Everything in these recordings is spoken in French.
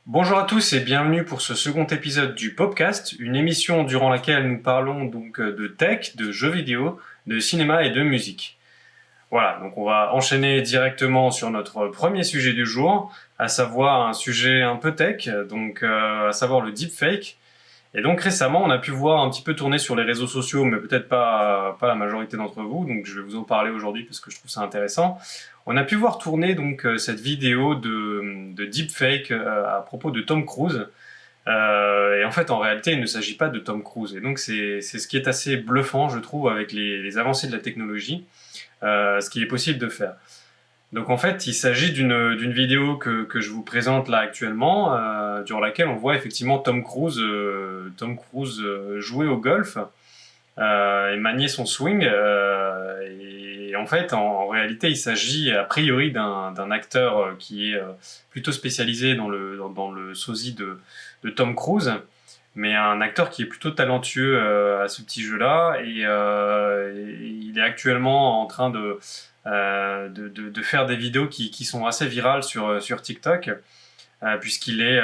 Bonjour à tous et bienvenue pour ce second épisode du Popcast, une émission durant laquelle nous parlons donc de tech, de jeux vidéo, de cinéma et de musique. Voilà, donc on va enchaîner directement sur notre premier sujet du jour, à savoir un sujet un peu tech, donc à savoir le deepfake. Et donc récemment, on a pu voir un petit peu tourner sur les réseaux sociaux, mais peut-être pas la majorité d'entre vous, donc je vais vous en parler aujourd'hui parce que je trouve ça intéressant. On a pu voir tourner donc cette vidéo de deepfake à propos de Tom Cruise. Et en fait, en réalité, il ne s'agit pas de Tom Cruise. Et donc c'est ce qui est assez bluffant, je trouve, avec les avancées de la technologie, ce qu'il est possible de faire. Donc en fait, il s'agit d'une vidéo que je vous présente là actuellement, durant laquelle on voit effectivement Tom Cruise jouer au golf et manier son swing. Et en fait, en réalité, il s'agit a priori d'un acteur qui est plutôt spécialisé dans le sosie de Tom Cruise, mais un acteur qui est plutôt talentueux à ce petit jeu-là. Et il est actuellement en train de faire des vidéos qui sont assez virales sur TikTok, puisqu'il est,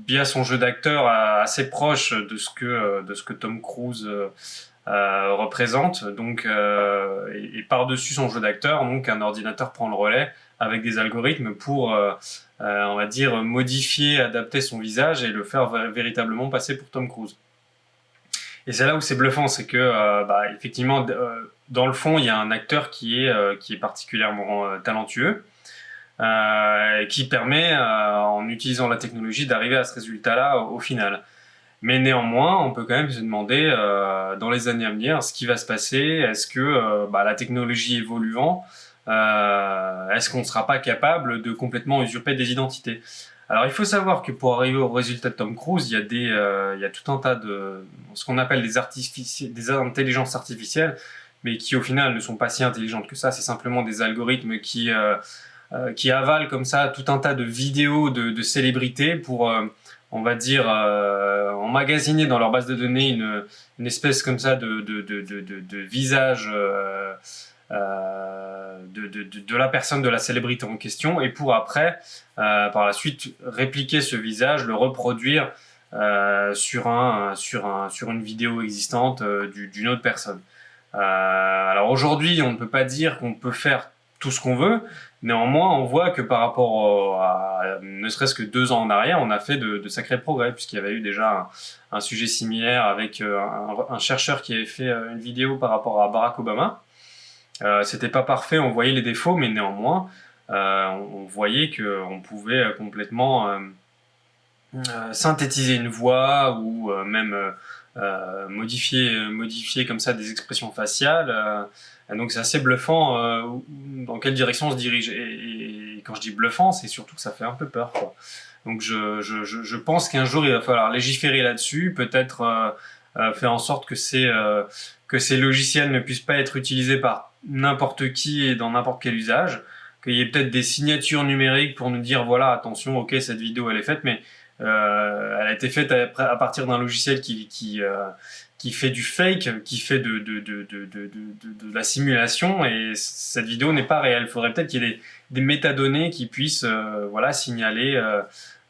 via son jeu d'acteur, assez proche de ce que Tom Cruise représente. Donc, et par-dessus son jeu d'acteur, donc un ordinateur prend le relais avec des algorithmes pour, on va dire, modifier, adapter son visage et le faire véritablement passer pour Tom Cruise. Et c'est là où c'est bluffant, c'est que, effectivement, dans le fond, il y a un acteur qui est particulièrement talentueux, qui permet, en utilisant la technologie, d'arriver à ce résultat-là au final. Mais néanmoins, on peut quand même se demander, dans les années à venir, ce qui va se passer. Est-ce que, la technologie évoluant, est-ce qu'on ne sera pas capable de complètement usurper des identités? Alors, il faut savoir que pour arriver au résultat de Tom Cruise, il y a tout un tas de ce qu'on appelle des intelligences artificielles, mais qui au final ne sont pas si intelligentes que ça. C'est simplement des algorithmes qui avalent comme ça tout un tas de vidéos de célébrités pour, on va dire, emmagasiner dans leur base de données une espèce comme ça de visage de la personne, de la célébrité en question, et pour après, par la suite, répliquer ce visage, le reproduire sur une vidéo existante d'une autre personne. Alors aujourd'hui, on ne peut pas dire qu'on peut faire tout ce qu'on veut. Néanmoins, on voit que par rapport à ne serait-ce que 2 ans en arrière, on a fait de sacrés progrès, puisqu'il y avait eu déjà un sujet similaire avec un chercheur qui avait fait une vidéo par rapport à Barack Obama. C'était pas parfait, on voyait les défauts, mais néanmoins, on voyait qu'on pouvait complètement synthétiser une voix ou même modifier comme ça des expressions faciales. Donc c'est assez bluffant dans quelle direction on se dirige. Et quand je dis bluffant, c'est surtout que ça fait un peu peur, quoi. Donc je pense qu'un jour il va falloir légiférer là-dessus, peut-être faire en sorte que ces logiciels ne puissent pas être utilisés par n'importe qui et dans n'importe quel usage, qu'il y ait peut-être des signatures numériques pour nous dire voilà, attention, ok, cette vidéo elle est faite, mais elle a été faite à partir d'un logiciel qui fait du fake, qui fait de la simulation, et cette vidéo n'est pas réelle. Il faudrait peut-être qu'il y ait des métadonnées qui puissent voilà, signaler,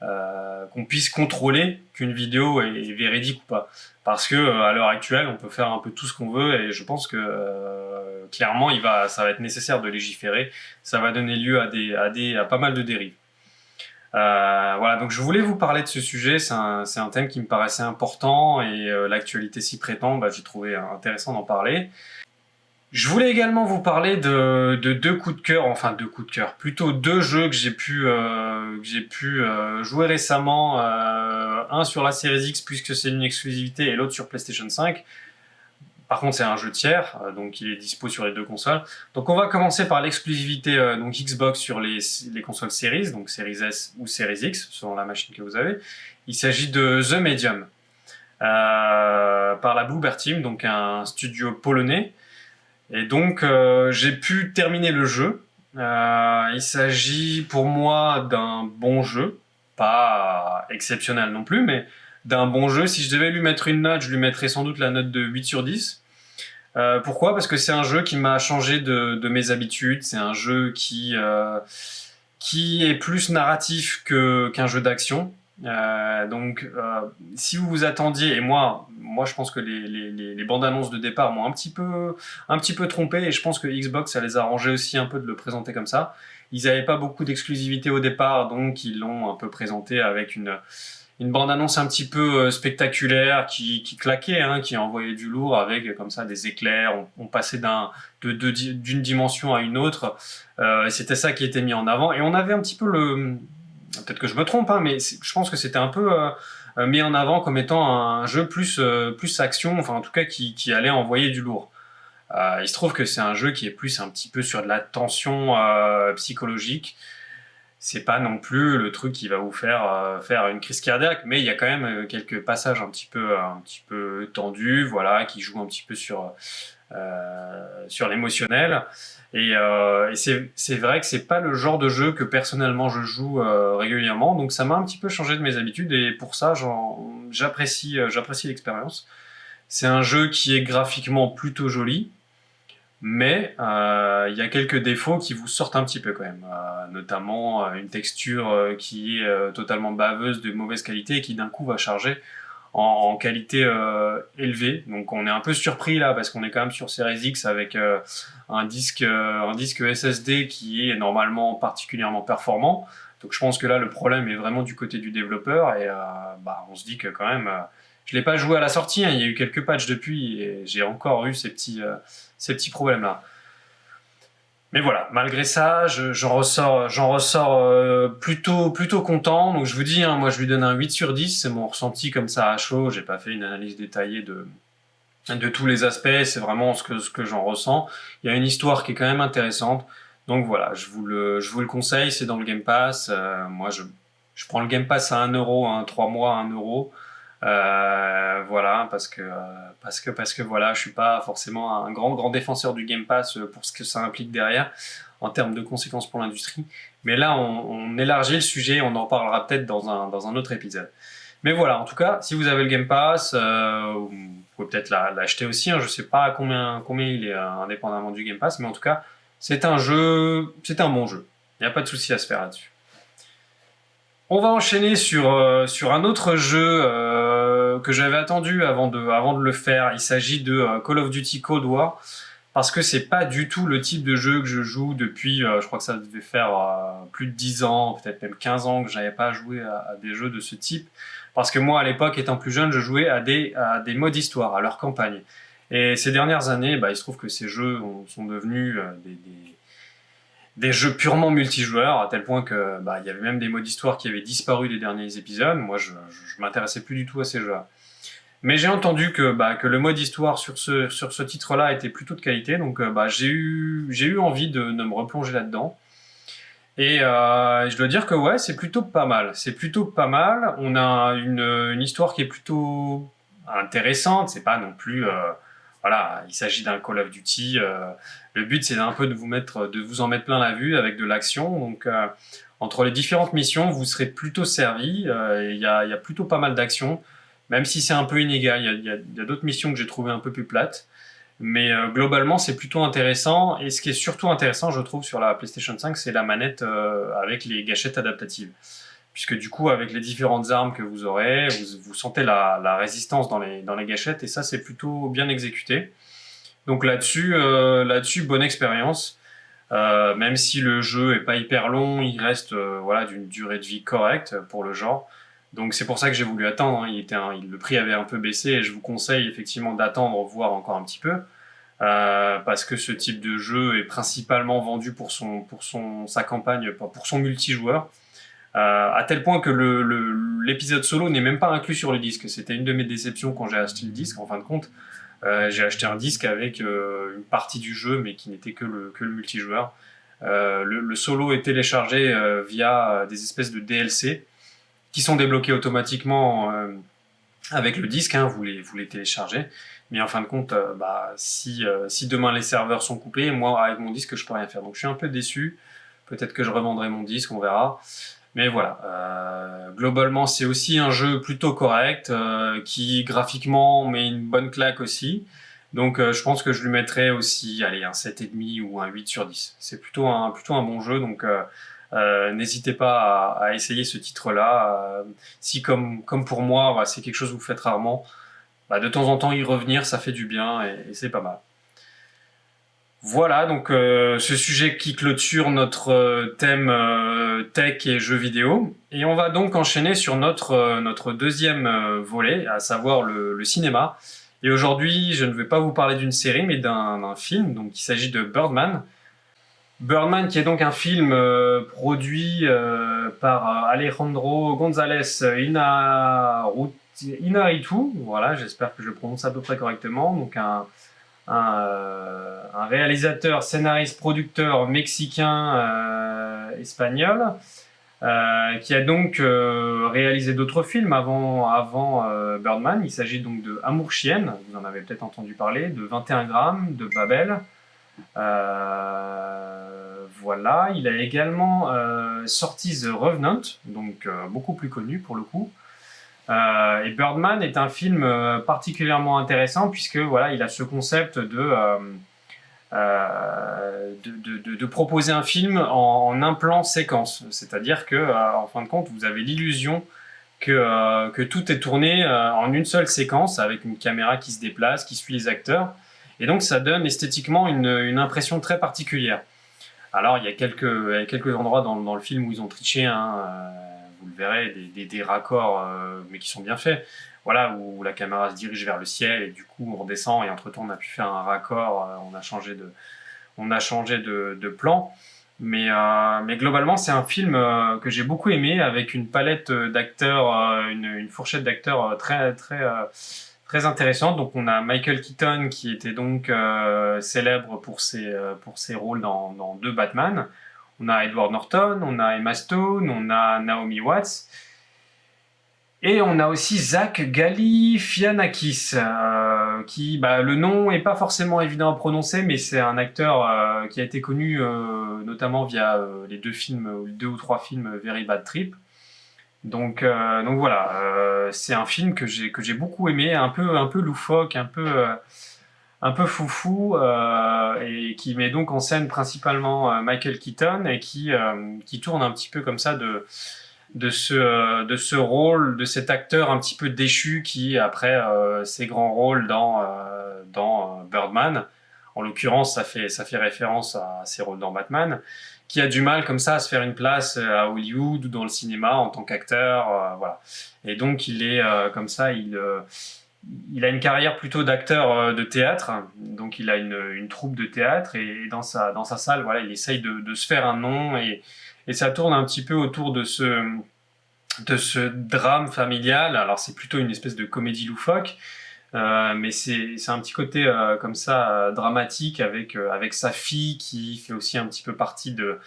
qu'on puisse contrôler qu'une vidéo est véridique ou pas. Parce que à l'heure actuelle, on peut faire un peu tout ce qu'on veut, et je pense que clairement, ça va être nécessaire de légiférer. Ça va donner lieu à pas mal de dérives. Voilà, donc je voulais vous parler de ce sujet. C'est un thème qui me paraissait important, et l'actualité s'y prétend. J'ai trouvé intéressant d'en parler. Je voulais également vous parler de 2 coups de cœur, enfin 2 coups de cœur, plutôt 2 jeux que j'ai pu jouer récemment. Un sur la Series X puisque c'est une exclusivité, et l'autre sur PlayStation 5. Par contre, c'est un jeu tiers, donc il est dispo sur les 2 consoles. Donc on va commencer par l'exclusivité donc Xbox sur les consoles Series, donc Series S ou Series X, selon la machine que vous avez. Il s'agit de The Medium, par la Bloober Team, donc un studio polonais. Et donc j'ai pu terminer le jeu. Il s'agit pour moi d'un bon jeu, pas exceptionnel non plus, mais d'un bon jeu. Si je devais lui mettre une note, je lui mettrais sans doute la note de 8 sur 10. Pourquoi? Parce que c'est un jeu qui m'a changé de mes habitudes. C'est un jeu qui est plus narratif qu'un jeu d'action. Si vous vous attendiez, et moi je pense que les bandes annonces de départ m'ont un petit peu trompé, et je pense que Xbox, ça les a arrangé aussi un peu de le présenter comme ça. Ils n'avaient pas beaucoup d'exclusivité au départ, donc ils l'ont un peu présenté avec une bande-annonce un petit peu spectaculaire qui claquait, hein, qui envoyait du lourd avec comme ça des éclairs. On passait d'une dimension à une autre. Et c'était ça qui était mis en avant. Et on avait un petit peu peut-être que je me trompe, hein, mais je pense que c'était un peu mis en avant comme étant un jeu plus action, enfin en tout cas qui allait envoyer du lourd. Il se trouve que c'est un jeu qui est plus un petit peu sur de la tension psychologique. C'est pas non plus le truc qui va vous faire une crise cardiaque, mais il y a quand même quelques passages un petit peu tendus, voilà, qui jouent un petit peu sur l'émotionnel. Et c'est vrai que c'est pas le genre de jeu que personnellement je joue régulièrement, donc ça m'a un petit peu changé de mes habitudes, et pour ça j'apprécie l'expérience. C'est un jeu qui est graphiquement plutôt joli, mais il y a quelques défauts qui vous sortent un petit peu quand même, notamment une texture qui est totalement baveuse, de mauvaise qualité, et qui d'un coup va charger en qualité élevée. Donc on est un peu surpris là, parce qu'on est quand même sur Series X avec un disque SSD qui est normalement particulièrement performant. Donc je pense que là le problème est vraiment du côté du développeur, et on se dit que quand même, je l'ai pas joué à la sortie, hein, il y a eu quelques patchs depuis, et j'ai encore eu ces petits problèmes-là. Mais voilà, malgré ça, j'en ressors plutôt content. Donc je vous dis, hein, moi je lui donne un 8 sur 10, c'est mon ressenti comme ça à chaud. J'ai pas fait une analyse détaillée de tous les aspects, c'est vraiment ce que j'en ressens. Il y a une histoire qui est quand même intéressante. Donc voilà, je vous le conseille, c'est dans le Game Pass. Moi je prends le Game Pass à 1€, hein, 3 mois à 1€. Voilà, parce que voilà, je suis pas forcément un grand défenseur du Game Pass pour ce que ça implique derrière en termes de conséquences pour l'industrie. Mais là, on élargit le sujet, on en reparlera peut-être dans un autre épisode. Mais voilà, en tout cas, si vous avez le Game Pass, vous pouvez peut-être l'acheter aussi, hein, je sais pas combien il est indépendamment du Game Pass, mais en tout cas, c'est un bon jeu. Il n'y a pas de souci à se faire là-dessus. On va enchaîner sur un autre jeu que j'avais attendu avant de le faire. Il s'agit de Call of Duty Cold War, parce que c'est pas du tout le type de jeu que je joue depuis, je crois que ça devait faire plus de 10 ans, peut-être même 15 ans que j'avais pas joué à des jeux de ce type. Parce que moi, à l'époque, étant plus jeune, je jouais à des modes histoire, à leur campagne. Et ces dernières années, il se trouve que ces jeux sont devenus des jeux purement multijoueurs, à tel point que il y avait même des modes histoire qui avaient disparu des derniers épisodes. Moi, je m'intéressais plus du tout à ces jeux. Mais j'ai entendu que le mode histoire sur ce titre-là était plutôt de qualité, donc j'ai eu envie de me replonger là-dedans. Et je dois dire que ouais, c'est plutôt pas mal. C'est plutôt pas mal. On a une histoire qui est plutôt intéressante. C'est pas non plus voilà, il s'agit d'un Call of Duty. Le but, c'est un peu de vous en mettre plein la vue avec de l'action. Donc, entre les différentes missions, vous serez plutôt servi. Il y a plutôt pas mal d'action, même si c'est un peu inégal. Il y a d'autres missions que j'ai trouvées un peu plus plates. Mais globalement, c'est plutôt intéressant. Et ce qui est surtout intéressant, je trouve, sur la PlayStation 5, c'est la manette avec les gâchettes adaptatives. Puisque du coup, avec les différentes armes que vous aurez, vous sentez la résistance dans les gâchettes, et ça, c'est plutôt bien exécuté. Donc là-dessus, bonne expérience. Même si le jeu est pas hyper long, il reste voilà, d'une durée de vie correcte pour le genre. Donc c'est pour ça que j'ai voulu attendre, hein. Le prix avait un peu baissé, et je vous conseille effectivement d'attendre, voir encore un petit peu. Parce que ce type de jeu est principalement vendu pour sa campagne, pour son multijoueur. À tel point que l'épisode solo n'est même pas inclus sur le disque. C'était une de mes déceptions quand j'ai acheté le disque. En fin de compte, j'ai acheté un disque avec une partie du jeu, mais qui n'était que le multijoueur. Le solo est téléchargé via des espèces de DLC qui sont débloqués automatiquement avec le disque, hein, vous les téléchargez. Mais en fin de compte, si demain les serveurs sont coupés, moi avec mon disque je peux rien faire. Donc je suis un peu déçu. Peut-être que je revendrai mon disque, on verra. Mais voilà, globalement c'est aussi un jeu plutôt correct, qui graphiquement met une bonne claque aussi. Donc je pense que je lui mettrai aussi un 7,5 ou un 8 sur 10. C'est plutôt un bon jeu, donc N'hésitez pas à essayer ce titre-là. Si comme pour moi, bah, c'est quelque chose que vous faites rarement, bah, de temps en temps y revenir, ça fait du bien et c'est pas mal. Voilà, donc ce sujet qui clôture notre thème tech et jeux vidéo. Et on va donc enchaîner sur notre deuxième volet, à savoir le cinéma. Et aujourd'hui, je ne vais pas vous parler d'une série, mais d'un film. Donc il s'agit de Birdman. Birdman, qui est donc un film produit par Alejandro González Inarritu. Voilà, j'espère que je le prononce à peu près correctement. Donc un réalisateur, scénariste, producteur mexicain espagnol qui a donc réalisé d'autres films avant Birdman. Il s'agit donc de Amour Chienne, vous en avez peut-être entendu parler, de 21 grammes, de Babel. Voilà, il a également sorti The Revenant, donc beaucoup plus connu pour le coup. Et Birdman est un film particulièrement intéressant puisque voilà, il a ce concept de proposer un film en un plan séquence, c'est-à-dire que en fin de compte, vous avez l'illusion que tout est tourné en une seule séquence avec une caméra qui se déplace, qui suit les acteurs, et donc ça donne esthétiquement une impression très particulière. Alors il y a quelques endroits dans le film où ils ont triché, hein, vous le verrez, des raccords, mais qui sont bien faits. Voilà, où la caméra se dirige vers le ciel et du coup on redescend et entre-temps on a pu faire un raccord, on a changé de plan. Mais globalement c'est un film que j'ai beaucoup aimé avec une palette d'acteurs, une fourchette d'acteurs très intéressante. Donc on a Michael Keaton qui était donc célèbre pour ses rôles dans deux Batman. On a Edward Norton, on a Emma Stone, on a Naomi Watts. Et on a aussi Zach Galifianakis, qui, bah, le nom est pas forcément évident à prononcer, mais c'est un acteur qui a été connu notamment via les deux ou trois films Very Bad Trip. Donc voilà, c'est un film que j'ai beaucoup aimé, un peu loufoque, un peu foufou, et qui met donc en scène principalement Michael Keaton et qui tourne un petit peu comme ça de ce rôle, de cet acteur un petit peu déchu qui, après ses grands rôles dans Birdman, en l'occurrence, ça fait référence à ses rôles dans Batman, qui a du mal comme ça à se faire une place à Hollywood ou dans le cinéma en tant qu'acteur, voilà. Et donc il est comme ça, il a une carrière plutôt d'acteur de théâtre, donc il a une troupe de théâtre et dans sa salle, voilà, il essaye de se faire un nom et ça tourne un petit peu autour de ce drame familial. Alors c'est plutôt une espèce de comédie loufoque, mais c'est un petit côté comme ça dramatique avec sa fille qui fait aussi un petit peu partie de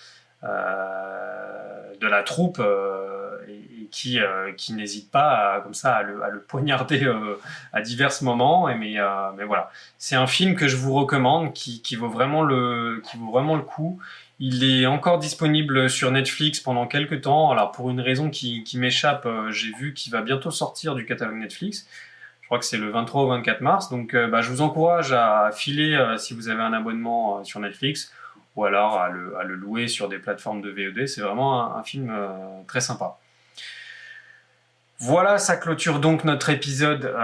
la troupe et qui n'hésite pas comme ça à le poignarder à divers moments. Mais voilà, c'est un film que je vous recommande qui vaut vraiment le coup. Il est encore disponible sur Netflix pendant quelques temps. Alors pour une raison qui m'échappe, j'ai vu qu'il va bientôt sortir du catalogue Netflix. Je crois que c'est le 23 ou 24 mars. Donc je vous encourage à filer si vous avez un abonnement sur Netflix ou alors à le louer sur des plateformes de VOD. C'est vraiment un film très sympa. Voilà, ça clôture donc notre épisode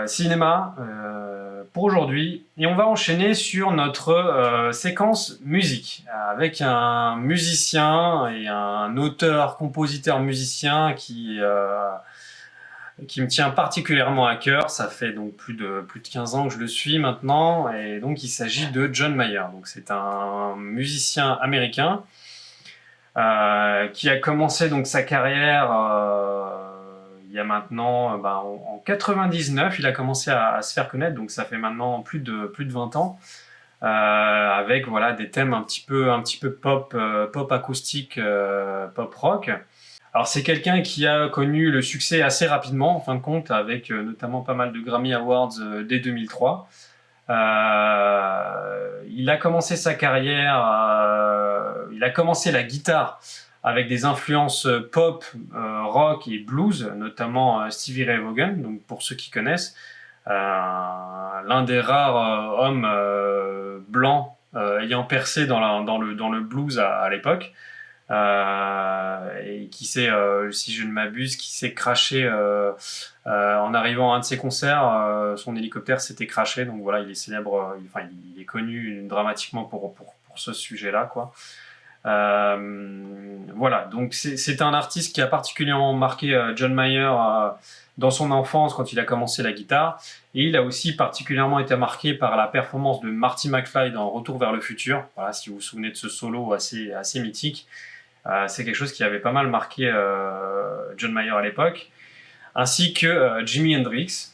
cinéma pour aujourd'hui. Et on va enchaîner sur notre séquence musique avec un musicien et un auteur, compositeur, musicien qui me tient particulièrement à cœur. Ça fait donc plus de 15 ans que je le suis maintenant. Et donc il s'agit de John Mayer. Donc c'est un musicien américain qui a commencé donc sa carrière il y a maintenant, en 99, il a commencé à se faire connaître, donc ça fait maintenant plus de 20 ans, avec voilà des thèmes un petit peu pop acoustique, pop rock. Alors c'est quelqu'un qui a connu le succès assez rapidement, en fin de compte, avec notamment pas mal de Grammy Awards dès 2003. Il a commencé sa carrière, il a commencé la guitare avec des influences pop, rock et blues, notamment Stevie Ray Vaughan, donc pour ceux qui connaissent, l'un des rares hommes blancs ayant percé dans le blues à l'époque. et qui s'est, si je ne m'abuse, qui s'est crashé en arrivant à un de ses concerts. Son hélicoptère s'était crashé, donc voilà, il est célèbre, il est connu dramatiquement pour ce sujet-là, quoi. Voilà, donc c'est un artiste qui a particulièrement marqué John Mayer dans son enfance quand il a commencé la guitare, et il a aussi particulièrement été marqué par la performance de Marty McFly dans Retour vers le futur. Voilà, si vous vous souvenez de ce solo assez mythique, c'est quelque chose qui avait pas mal marqué John Mayer à l'époque, ainsi que Jimi Hendrix.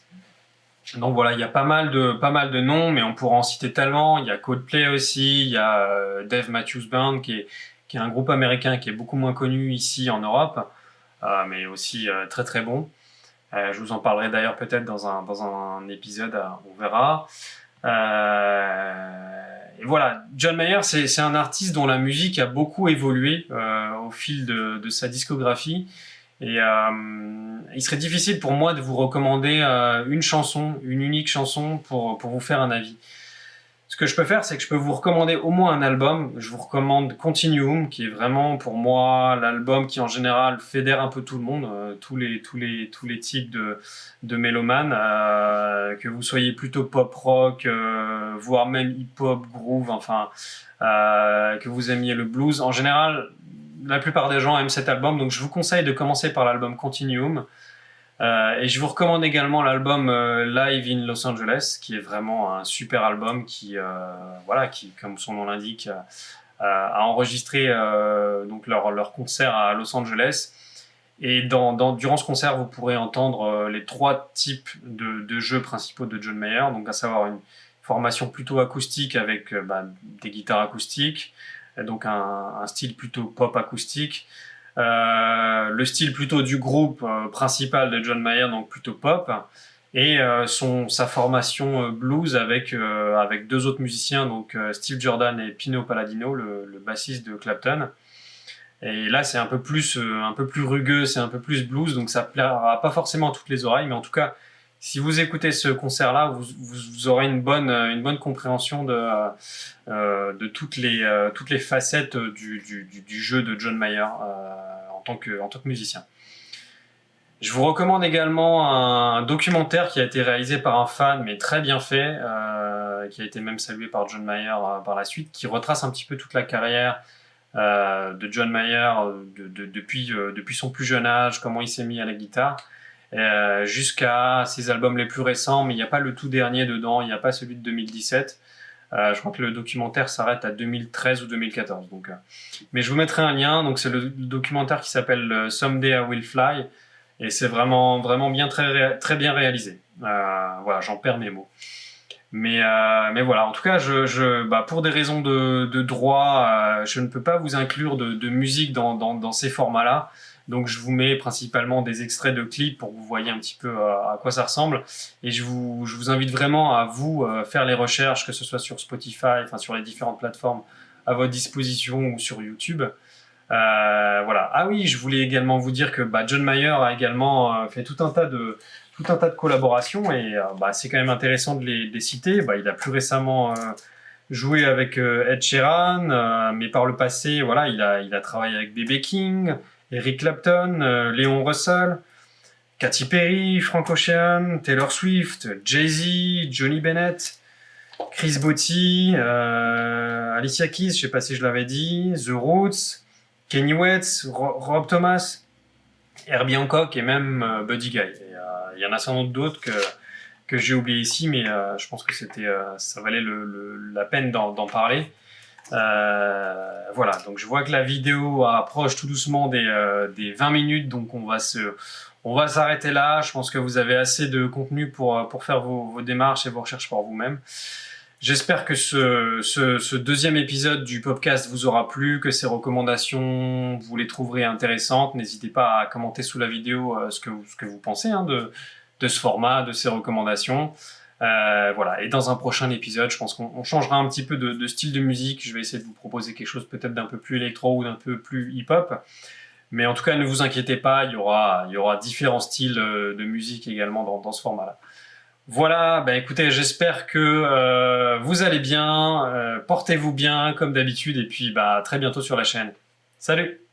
Donc voilà, il y a pas mal de noms, mais on pourra en citer tellement. Il y a Coldplay aussi, il y a Dave Matthews Band, qui est un groupe américain qui est beaucoup moins connu ici en Europe, mais aussi très très bon. Je vous en parlerai d'ailleurs peut-être dans un épisode, on verra. Et voilà, John Mayer, c'est un artiste dont la musique a beaucoup évolué au fil de sa discographie. Et il serait difficile pour moi de vous recommander une unique chanson pour vous faire un avis. Ce que je peux faire, c'est que je peux vous recommander au moins un album. Je vous recommande Continuum, qui est vraiment pour moi l'album qui en général fédère un peu tout le monde, tous les types de mélomanes, que vous soyez plutôt pop rock, voire même hip hop, groove, enfin que vous aimiez le blues. En général, la plupart des gens aiment cet album, donc je vous conseille de commencer par l'album Continuum. Et je vous recommande également l'album Live in Los Angeles, qui est vraiment un super album qui, comme son nom l'indique, a enregistré donc leur concert à Los Angeles. Et durant ce concert, vous pourrez entendre les 3 types de jeux principaux de John Mayer, donc à savoir une formation plutôt acoustique avec des guitares acoustiques, donc un style plutôt pop acoustique, le style plutôt du groupe principal de John Mayer, donc plutôt pop, et sa formation blues avec 2 autres musiciens, donc Steve Jordan et Pino Palladino, le bassiste de Clapton. Et là, c'est un peu plus rugueux, c'est un peu plus blues, donc ça plaira pas forcément à toutes les oreilles, mais en tout cas, si vous écoutez ce concert-là, vous aurez une bonne compréhension de toutes les facettes du jeu de John Mayer en tant que musicien. Je vous recommande également un documentaire qui a été réalisé par un fan, mais très bien fait, qui a été même salué par John Mayer par la suite, qui retrace un petit peu toute la carrière de John Mayer depuis son plus jeune âge, comment il s'est mis à la guitare. Jusqu'à ses albums les plus récents, mais il n'y a pas le tout dernier dedans, il n'y a pas celui de 2017. Je crois que le documentaire s'arrête à 2013 ou 2014. Donc, mais je vous mettrai un lien. Donc c'est le documentaire qui s'appelle Someday I Will Fly, et c'est vraiment bien très bien réalisé. Voilà, j'en perds mes mots. Mais voilà, en tout cas, pour des raisons de droit, je ne peux pas vous inclure de musique dans ces formats-là. Donc je vous mets principalement des extraits de clips pour que vous voyez un petit peu à quoi ça ressemble. Et je vous invite vraiment à vous faire les recherches, que ce soit sur Spotify, enfin sur les différentes plateformes à votre disposition ou sur YouTube. Voilà. Ah oui, je voulais également vous dire que John Mayer a également fait tout un tas de collaborations, et c'est quand même intéressant de les citer. Il a plus récemment joué avec Ed Sheeran, mais par le passé, voilà, il a travaillé avec B.B. King, Eric Clapton, Léon Russell, Katy Perry, Frank Ocean, Taylor Swift, Jay-Z, Johnny Bennett, Chris Botti, Alicia Keys, je sais pas si je l'avais dit, The Roots, Kanye West, Rob Thomas, Herbie Hancock et même Buddy Guy. Il y en a sans doute d'autres que j'ai oublié ici, mais je pense que ça valait la peine d'en parler. Voilà, donc je vois que la vidéo approche tout doucement des 20 minutes, donc on va s'arrêter là. Je pense que vous avez assez de contenu pour faire vos démarches et vos recherches par vous-même. J'espère que ce deuxième épisode du podcast vous aura plu, que ces recommandations, vous les trouverez intéressantes. N'hésitez pas à commenter sous la vidéo ce que vous pensez de ce format, de ces recommandations. Voilà. Et dans un prochain épisode, je pense qu'on changera un petit peu de style de musique. Je vais essayer de vous proposer quelque chose peut-être d'un peu plus électro ou d'un peu plus hip-hop. Mais en tout cas, ne vous inquiétez pas, il y aura différents styles de musique également dans ce format-là. Voilà, écoutez, j'espère que vous allez bien, portez-vous bien comme d'habitude, et puis très bientôt sur la chaîne. Salut!